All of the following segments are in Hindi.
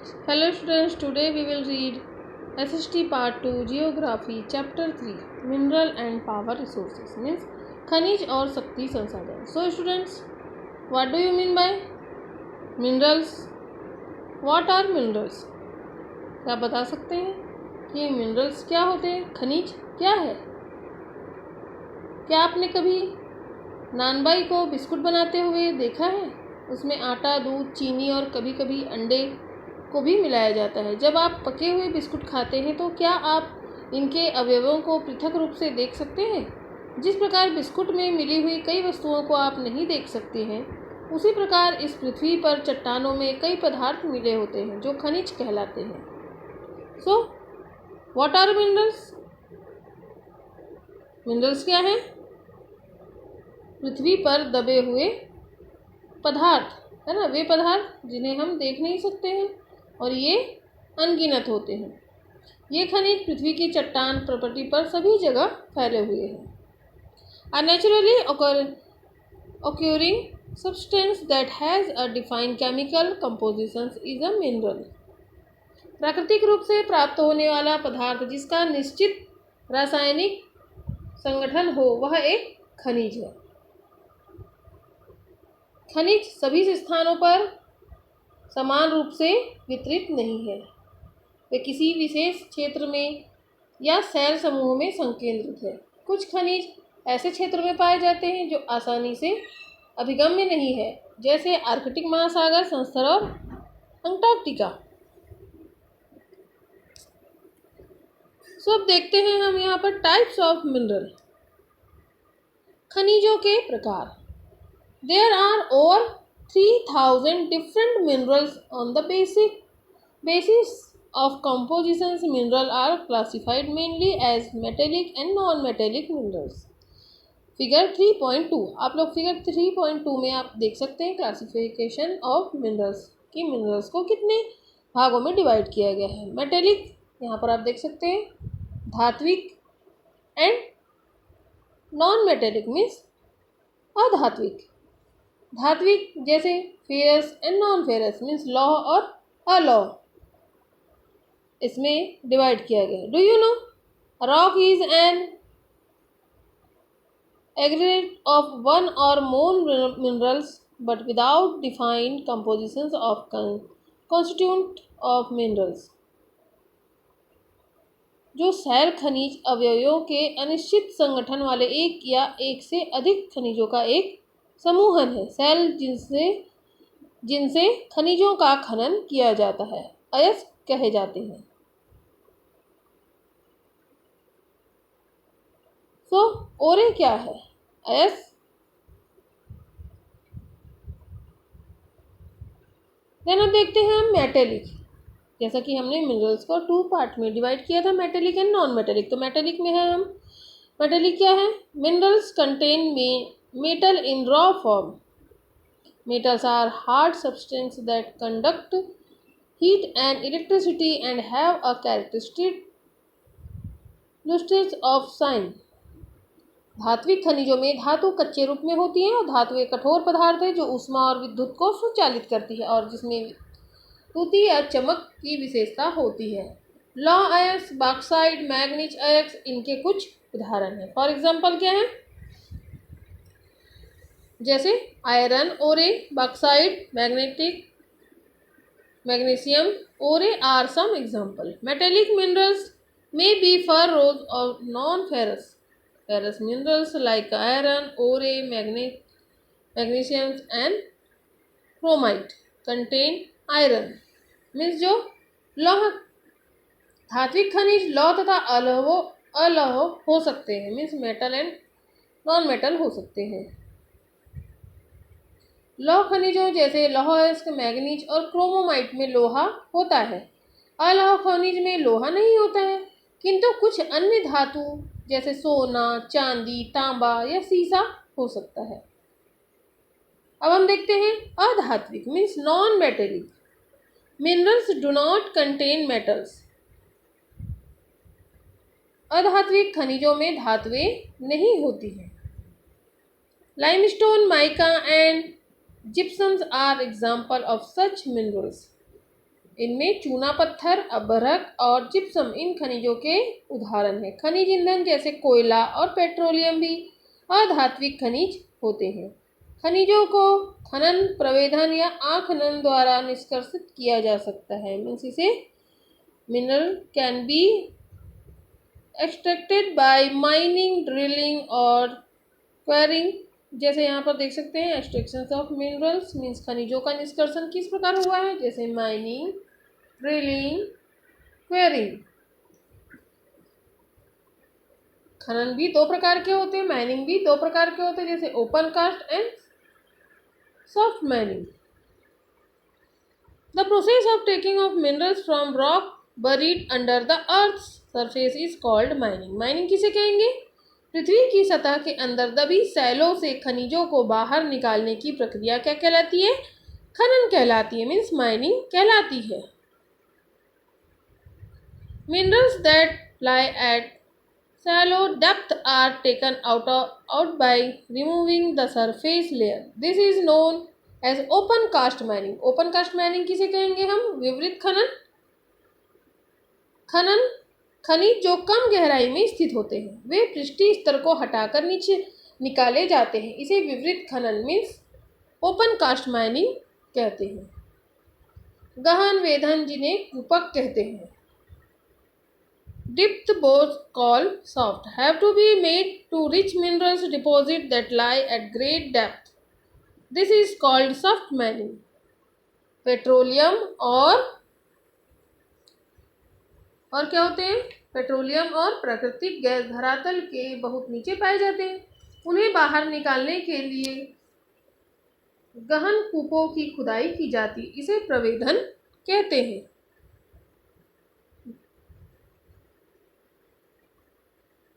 Hello students, today we will read SST Part 2 Geography Chapter 3 Mineral and Power Resources means खनिज और शक्ति संसाधन. So students, what do you mean by minerals? What are minerals? क्या बता सकते हैं कि minerals क्या होते हैं? खनिज क्या है? क्या आपने कभी नानबाई को बिस्कुट बनाते हुए देखा है? उसमें आटा, दूध, चीनी और कभी कभी अंडे को भी मिलाया जाता है. जब आप पके हुए बिस्कुट खाते हैं तो क्या आप इनके अवयवों को पृथक रूप से देख सकते हैं? जिस प्रकार बिस्कुट में मिली हुई कई वस्तुओं को आप नहीं देख सकते हैं, उसी प्रकार इस पृथ्वी पर चट्टानों में कई पदार्थ मिले होते हैं जो खनिज कहलाते हैं. So what are minerals? Minerals क्या हैं? पृथ्वी पर दबे हुए पदार्थ है ना, वे पदार्थ जिन्हें हम देख नहीं सकते हैं और ये अनगिनत होते हैं. ये खनिज पृथ्वी की चट्टान प्रॉपर्टी पर सभी जगह फैले हुए हैं. A naturally occurring substance that has a defined chemical composition is a mineral. प्राकृतिक रूप से प्राप्त होने वाला पदार्थ जिसका निश्चित रासायनिक संगठन हो वह एक खनिज है. खनिज सभी स्थानों पर समान रूप से वितरित नहीं है. वे किसी विशेष क्षेत्र में या शैल समूह में संकेंद्रित है. कुछ खनिज ऐसे क्षेत्रों में पाए जाते हैं जो आसानी से अभिगम्य नहीं है, जैसे आर्कटिक महासागर, संस्तर और अंटार्कटिका. अब देखते हैं हम यहाँ पर टाइप्स ऑफ मिनरल, खनिजों के प्रकार. There are over 3000 different minerals on the basis of compositions. Minerals are classified mainly as metallic and non-metallic minerals. Figure 3.2 आप लोग फिगर 3.2 में आप देख सकते हैं क्लासिफिकेशन ऑफ मिनरल्स कि मिनरल्स को कितने भागों में डिवाइड किया गया है. मेटेलिक यहाँ पर आप देख सकते हैं, धात्विक एंड नॉन मेटेलिक मीन्स अधात्विक. धात्विक जैसे ferrous and non ferrous means लौह और अलौह, इसमें डिवाइड किया गया है. Do you know rock is an aggregate of one or more minerals but without defined compositions of constituent of minerals. जो शैल खनिज अवयवों के अनिश्चित संगठन वाले एक या एक से अधिक खनिजों का एक समूहन है. शैल जिनसे खनिजों का खनन किया जाता है अयस्क कहे जाते हैं. ओरे क्या है? अयस्क. देन अब देखते हैं हम मेटेलिक. जैसा कि हमने मिनरल्स को 2 पार्ट में डिवाइड किया था, मेटेलिक एंड नॉन मेटेलिक. तो मेटेलिक में है हम, मेटेलिक क्या है? Minerals contain metal in raw form. Metals are hard substances that conduct heat and electricity and have a characteristic lustrous of shine. धात्विक खनिजों में धातु कच्चे रूप में होती है और धातु एक कठोर पदार्थ है जो ऊष्मा और विद्युत को संचालित करती है और जिसमें द्युति या चमक की विशेषता होती है. लौह अयस्क, बॉक्साइट, मैग्नीज अयस्क इनके कुछ उदाहरण हैं. फॉर एग्जाम्पल क्या है? जैसे iron, ore, bauxite, magnesium, ore are some example. Metallic minerals may be ferrous or non-ferrous. Ferrous minerals like iron, ore, magnesium and chromite contain iron. Means जो लौह धात्विक खनिज लौह तथा अलौह हो सकते हैं, means metal and non metal हो सकते हैं. लौह खनिजों जैसे लौह अयस्क, मैग्नीज और क्रोमोमाइट में लोहा होता है. अलौह खनिज में लोहा नहीं होता है, किंतु कुछ अन्य धातु जैसे सोना, चांदी, तांबा या सीसा हो सकता है. अब हम देखते हैं अधात्विक means non metallic. Minerals do not contain metals. अधात्विक खनिजों में धातुएं नहीं होती हैं. Limestone, mica and gypsums are example of such minerals. इनमें चूना पत्थर, अभ्रक और जिप्सम इन खनिजों के उदाहरण हैं। खनिज ईंधन जैसे कोयला और पेट्रोलियम भी अधात्विक खनिज होते हैं। खनिजों को खनन, प्रवेधन या आखनन द्वारा निष्कर्षित किया जा सकता है। मीन्स इसे mineral can be extracted bye mining, drilling और क्वेरिंग। जैसे यहाँ पर देख सकते हैं एक्सट्रैक्शन ऑफ मिनरल्स मीन्स खनिजों का निष्कर्षण किस प्रकार हुआ है, जैसे माइनिंग, ड्रिलिंग, क्वेरिंग। खनन भी दो प्रकार के होते हैं, माइनिंग भी दो प्रकार के होते हैं, जैसे open cast and soft mining. The process of taking off minerals from rock buried under the earth surface is called mining. Mining किसे कहेंगे? पृथ्वी की सतह के अंदर दबी सैलों से खनिजों को बाहर निकालने की प्रक्रिया क्या कहलाती है? खनन कहलाती है, मीन्स माइनिंग कहलाती है। Minerals that lie at shallow depth are taken out by removing the surface layer. This is known as open cast mining. Open cast mining किसे कहेंगे हम? विवृत खनन। खनिज जो कम गहराई में स्थित होते हैं वे पृष्ठीय स्तर को हटाकर नीचे निकाले जाते हैं। इसे विवृत खनन मीन्स ओपन कास्ट माइनिंग कहते हैं। गहन वेधन जिन्हें कूपक कहते हैं। Depth bores called soft have to be made to rich minerals deposit that lie at great depth. This is called soft mining. Petroleum और क्या होते हैं? पेट्रोलियम और प्राकृतिक गैस धरातल के बहुत नीचे पाए जाते हैं। उन्हें बाहर निकालने के लिए गहन कूपों की खुदाई की जाती, इसे प्रवेधन कहते हैं।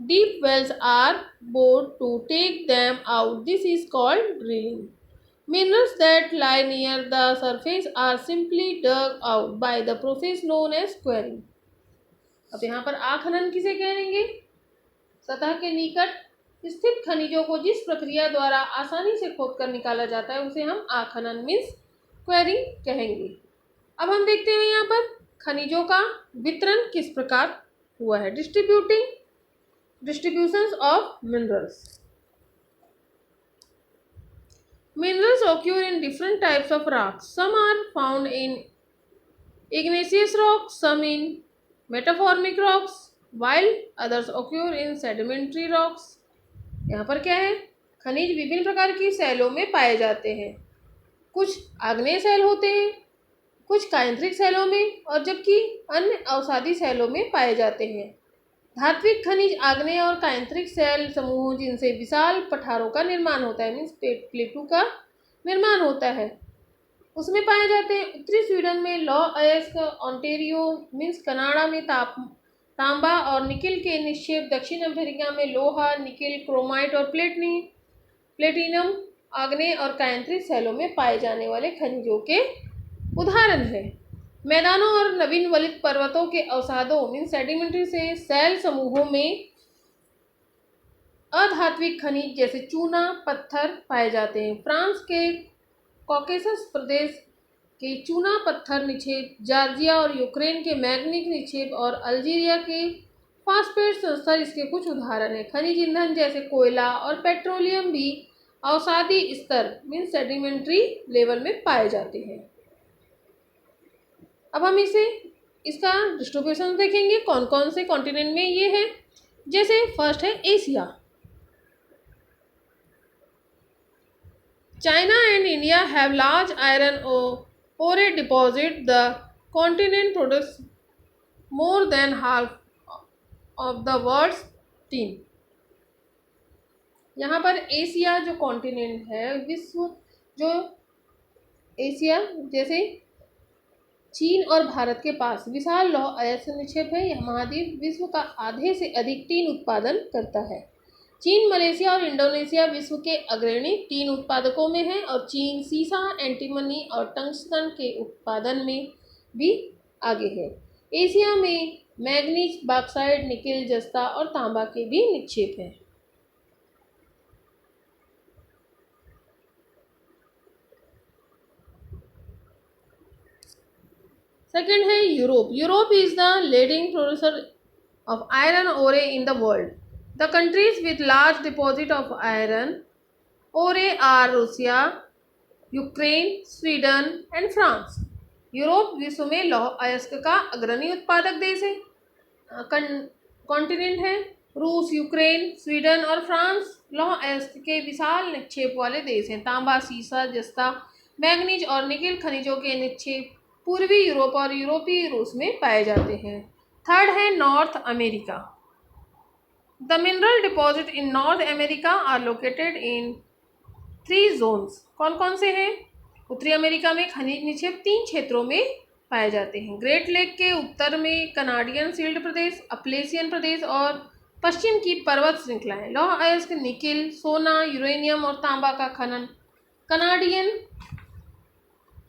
Deep wells are bored to take them out. This is called drilling. Minerals that lie near the surface are simply dug out by the process known as quarrying. अब यहाँ पर आखनन किसे कहेंगे? सतह के निकट स्थित खनिजों को जिस प्रक्रिया द्वारा आसानी से खोदकर निकाला जाता है उसे हम आखनन मीन्स क्वेरिंग कहेंगे। अब हम देखते हैं यहाँ पर खनिजों का वितरण किस प्रकार हुआ है। Distributions of minerals. Minerals occur in different types of rocks. Some are found in igneous rocks, some in metamorphic rocks, while others occur in sedimentary rocks. यहाँ पर क्या है? खनिज विभिन्न प्रकार की सैलों में पाए जाते हैं। कुछ आग्नेय सैल होते हैं, कुछ कायांतरिक सैलों में और जबकि अन्य अवसादी सैलों में पाए जाते हैं। धात्विक खनिज आग्नेय और कायांतरिक सैल समूहों जिनसे विशाल पठारों का निर्माण होता है, मीन्स प्लेटू का निर्माण होता है, उसमें पाए जाते हैं। उत्तरी स्वीडन में लॉ अयस्क, ओंटारियो मीन्स कनाडा में तांबा और निकिल के निक्षेप, दक्षिण अमेरिका में लोहा, निकिल, क्रोमाइट और प्लेटिनम आग्नेय और कायांतरिक सैलों में पाए जाने वाले खनिजों के उदाहरण हैं। मैदानों और नवीन वलित पर्वतों के अवसादों मीन सेडिमेंट्री से सैल समूहों में अधात्विक खनिज जैसे चूना पत्थर पाए जाते हैं। फ्रांस के कॉकेसस प्रदेश के चूना पत्थर निक्षेप, जॉर्जिया और यूक्रेन के मैग्नीज निक्षेप और अल्जीरिया के फास्फेट संस्तर इसके कुछ उदाहरण हैं। खनिज ईंधन जैसे कोयला और पेट्रोलियम भी अवसादी स्तर मीन सेडिमेंट्री लेवल में पाए जाते हैं। अब हम इसका डिस्ट्रीब्यूशन देखेंगे कौन कौन से कॉन्टिनेंट में ये है। जैसे फर्स्ट है Asia. China and India have large iron ore deposit. The continent products more than half of the world's tin. यहाँ पर एशिया जो कॉन्टिनेंट है, विश्व जो एशिया जैसे चीन और भारत के पास विशाल लौह अयस्क निक्षेप है। यह महाद्वीप विश्व का आधे से अधिक टीन उत्पादन करता है। चीन, मलेशिया और इंडोनेशिया विश्व के अग्रणी टीन उत्पादकों में है और चीन सीसा, एंटीमनी और टंगस्टन के उत्पादन में भी आगे है। एशिया में मैग्नीज, बॉक्साइट, निकिल, जस्ता और तांबा के भी निक्षेप हैं। सेकेंड है Europe. Europe is the leading producer of iron ore in the world. The countries with large deposit of iron ore are Russia, Ukraine, Sweden and France. Europe विश्व में लौह अयस्क का अग्रणी उत्पादक देश है, कॉन्टिनेंट है। रूस, यूक्रेन, स्वीडन और फ्रांस लौह अयस्क के विशाल निक्षेप वाले देश हैं। तांबा, सीसा, जस्ता, मैग्नीज और निकेल खनिजों के निक्षेप पूर्वी यूरोप और यूरोपीय रूस में पाए जाते हैं। थर्ड है North America. The mineral deposit in North America are located in 3 zones. कौन कौन से हैं? उत्तरी अमेरिका में खनिज निक्षेप 3 क्षेत्रों में पाए जाते हैं। ग्रेट लेक के उत्तर में कनाडियन शील्ड प्रदेश, अपलेशियन प्रदेश और पश्चिम की पर्वत श्रृंखलाएं। लौह अयस्क, निकेल, सोना, यूरेनियम और तांबा का खनन कनाडियन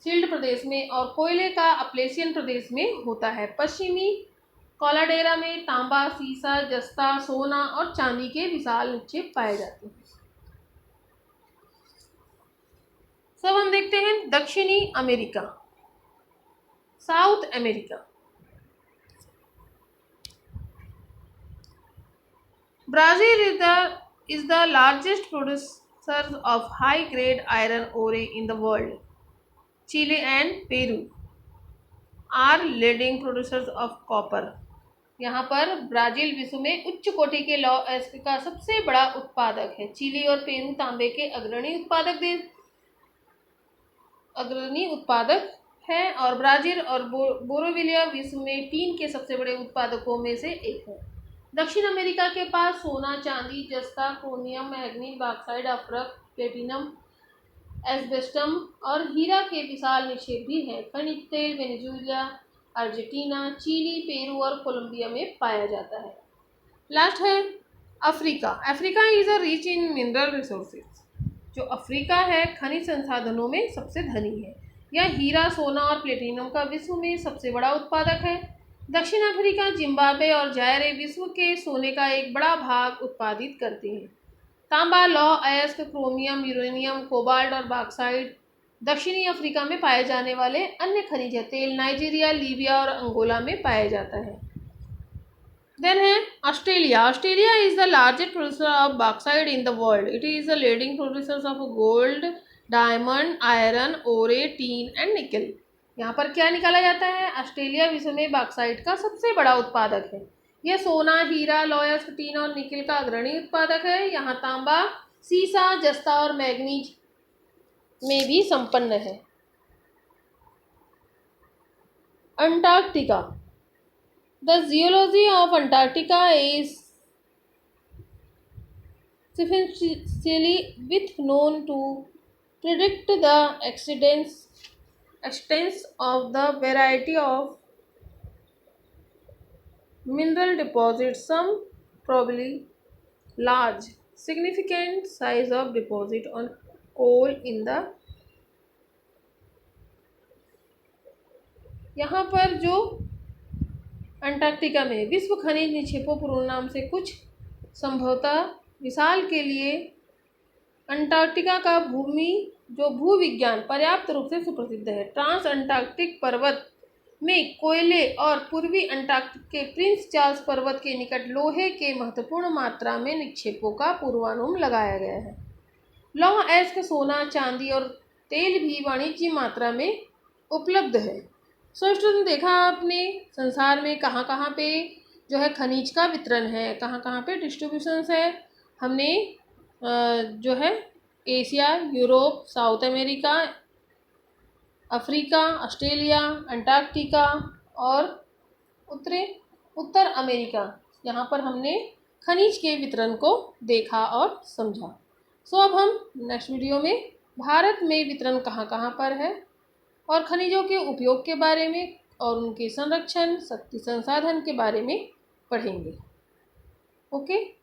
शील्ड प्रदेश में और कोयले का अपलेशियन प्रदेश में होता है। पश्चिमी कोलाडेरा में तांबा, सीसा, जस्ता, सोना और चांदी के विशाल निक्षेप पाए जाते हैं। सब हम देखते हैं दक्षिणी America, south America. Brazil is the largest producer of high grade iron ore in the world. Chile and Peru are leading producers of copper. यहाँ पर ब्राजील विश्व में उच्च कोटि के लौह अयस्क का सबसे बड़ा उत्पादक है। चिली और पेरू तांबे के अग्रणी उत्पादक है और ब्राजील और बोरोविलिया विश्व में टीन के सबसे बड़े उत्पादकों में से एक है। दक्षिण अमेरिका के पास सोना, चांदी, जस्ता, क्रोमियम, मैग्नीज, बॉक्साइट, अफरक, प्लेटिनम, एस्बेस्टम और हीरा के विशाल निक्षेप भी हैं। खनिज तेल वेनेजुएला, अर्जेंटीना, चिली, पेरू और कोलंबिया में पाया जाता है। लास्ट है Africa. Africa is a rich in mineral resources. जो अफ्रीका है खनिज संसाधनों में सबसे धनी है। यह हीरा, सोना और प्लेटिनम का विश्व में सबसे बड़ा उत्पादक है। दक्षिण अफ्रीका, जिम्बाब्वे और जायरे विश्व के सोने का एक बड़ा भाग उत्पादित करते हैं। तांबा, लौह अयस्क, क्रोमियम, यूरेनियम, कोबाल्ट और बॉक्साइट दक्षिणी अफ्रीका में पाए जाने वाले अन्य खनिज है। तेल नाइजीरिया, लीबिया और अंगोला में पाया जाता है। देन है Australia. Australia is the largest producer of bauxite in the world. It is the leading producer of gold, diamond, iron ओरे, टीन एंड निकल। यहाँ पर क्या निकाला जाता है? ऑस्ट्रेलिया विश्व में बॉक्साइट का सबसे बड़ा उत्पादक है। यह सोना, हीरा, लौह अयस्क, टीन और निकल का अग्रणी उत्पादक है। यहाँ तांबा, सीसा, जस्ता और मैग्नीज में भी संपन्न है। Antarctica. The geology of Antarctica is sufficiently with known to predict the extents of the variety of mineral deposits. Some probably large significant size of deposit on coal in the यहाँ पर जो अंटार्कटिका में विश्व खनिज निक्षेपों पूर्ण नाम से कुछ संभवतः विशाल के लिए अंटार्कटिका का भूविज्ञान पर्याप्त रूप से सुप्रसिद्ध है। ट्रांस अंटार्कटिक पर्वत में कोयले और पूर्वी अंटार्कटिक के प्रिंस चार्ल्स पर्वत के निकट लोहे के महत्वपूर्ण मात्रा में निक्षेपों का पूर्वानुमान लगाया गया है। लौह अयस्क, सोना, चांदी और तेल भी वाणिज्य मात्रा में उपलब्ध है। सो स्टूडेंट, देखा आपने संसार में कहाँ कहाँ पे जो है खनिज का वितरण है, कहाँ कहाँ पे डिस्ट्रीब्यूशंस है। हमने जो है Asia, Europe, south America, Africa, Australia, Antarctica और उत्तर अमेरिका, यहाँ पर हमने खनिज के वितरण को देखा और समझा। सो अब हम नेक्स्ट वीडियो में भारत में वितरण कहाँ कहाँ पर है और खनिजों के उपयोग के बारे में और उनके संरक्षण, शक्ति संसाधन के बारे में पढ़ेंगे। ओके।